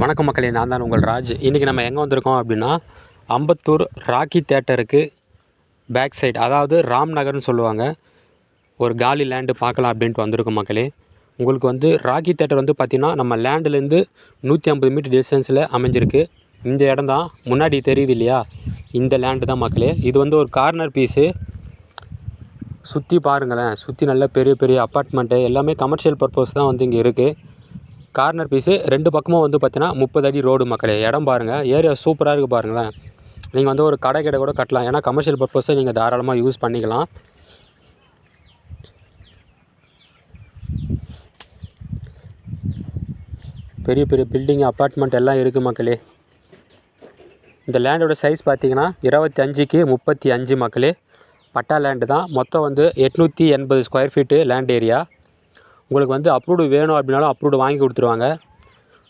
வணக்கம் மக்களே, நான் தான் உங்கள் ராஜ். இன்றைக்கி நம்ம எங்கே வந்திருக்கோம் அப்படின்னா, அம்பத்தூர் ராக்கி தேட்டருக்கு பேக் சைடு, அதாவது ராம் நகர்னு சொல்லுவாங்க, ஒரு காலி லேண்டு பார்க்கலாம் அப்படின்ட்டு வந்திருக்கோம் மக்களே. உங்களுக்கு வந்து ராக்கி தேட்டர் வந்து பார்த்திங்கன்னா நம்ம லேண்டுலேருந்து 150 மீட்டர் டிஸ்டன்ஸில் அமைஞ்சிருக்கு. இந்த இடம் தான் முன்னாடி தெரியுது இல்லையா, இந்த லேண்டு தான் மக்களே. இது வந்து ஒரு கார்னர் பீஸு. சுற்றி பாருங்களேன், சுற்றி நல்ல பெரிய பெரிய அப்பார்ட்மெண்ட்டு எல்லாமே கமர்ஷியல் பர்பஸ் தான் வந்து இங்கே இருக்குது. கார்னர் பீஸு 2 பக்கமும் வந்து பார்த்தீங்கன்னா 30 அடி ரோடு மக்களே. இடம் பாருங்கள், ஏரியா சூப்பராக இருக்குது பாருங்களேன். நீங்கள் வந்து ஒரு கடை கூட கட்டலாம், ஏன்னா கமர்ஷியல் பர்பஸை நீங்கள் தாராளமாக யூஸ் பண்ணிக்கலாம். பெரிய பெரிய பில்டிங் அப்பார்ட்மெண்ட் எல்லாம் இருக்குது மக்களே. இந்த லேண்டோட சைஸ் பார்த்தீங்கன்னா 25க்கு 35 மக்களே. பட்டா லேண்டு தான். மொத்தம் வந்து 880 ஸ்கொயர் ஃபீட்டு லேண்ட் ஏரியா. உங்களுக்கு வந்து அப்ரூவ்டு வேணும் அப்படின்னாலும் அப்ரூவ்டு வாங்கி கொடுத்துருவாங்க.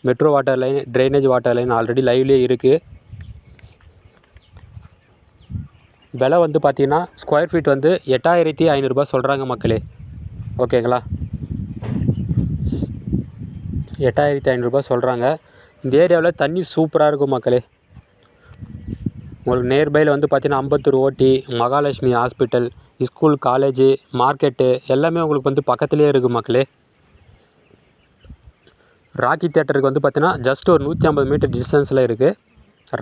Metro water line, drainage water line already லைவ்லேயே இருக்குது. விலை வந்து பார்த்திங்கன்னா ஸ்கொயர் ஃபீட் வந்து 8500 சொல்கிறாங்க மக்களே. ஓகேங்களா, 8500 சொல்கிறாங்க. இந்த ஏரியாவில் தண்ணி சூப்பராக இருக்கும் மக்களே. உங்களுக்கு நியர்பையில் வந்து பார்த்திங்கன்னா அம்பத்தூர் ஓட்டி, Mahalakshmi hospital, school, college, market எல்லாமே உங்களுக்கு வந்து பக்கத்துலேயே இருக்குது மக்களே. ராக்கி தேட்டருக்கு வந்து பார்த்திங்கன்னா ஜஸ்ட் ஒரு 150 மீட்டர் டிஸ்டன்ஸில் இருக்குது.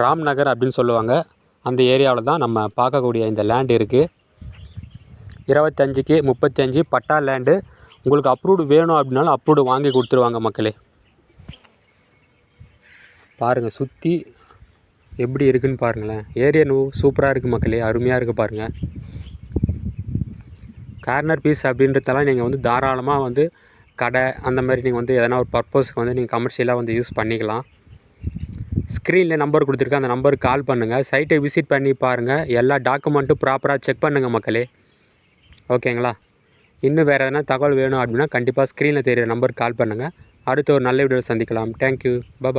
ராம் நகர் அப்படின்னு சொல்லுவாங்க. அந்த ஏரியாவில் தான் நம்ம பார்க்கக்கூடிய இந்த லேண்டு இருக்குது. 25க்கு 35 பட்டா லேண்டு. உங்களுக்கு அப்ரூவ்டு வேணும் அப்படின்னாலும் அப்ரூவ்டு வாங்கி கொடுத்துருவாங்க மக்களே. பாருங்கள் சுற்றி எப்படி இருக்குதுன்னு பாருங்களேன். ஏரியா சூப்பராக இருக்குது மக்களே, அருமையாக இருக்குது பாருங்கள். கார்னர் பீஸ் அப்படின்றதெல்லாம் நீங்கள் வந்து தாராளமாக வந்து கடை அந்த மாதிரி நீங்கள் வந்து எதனா ஒரு பர்பஸ்க்கு வந்து நீங்கள் கமர்ஷியலாக வந்து யூஸ் பண்ணிக்கலாம். ஸ்க்ரீனில் நம்பர் கொடுத்துருக்கேன், அந்த நம்பருக்கு கால் பண்ணுங்கள். சைட்டை விசிட் பண்ணி பாருங்கள். எல்லா டாக்குமெண்ட்டும் ப்ராப்பராக செக் பண்ணுங்கள் மக்களே. ஓகேங்களா, இன்னும் வேறு எதனா தகவல் வேணும் அப்படின்னா கண்டிப்பாக ஸ்க்ரீனில் தெரியிற நம்பருக்கு கால் பண்ணுங்கள். அடுத்து ஒரு நல்ல வீடியோவில் சந்திக்கலாம். தேங்க்யூ, பாய்.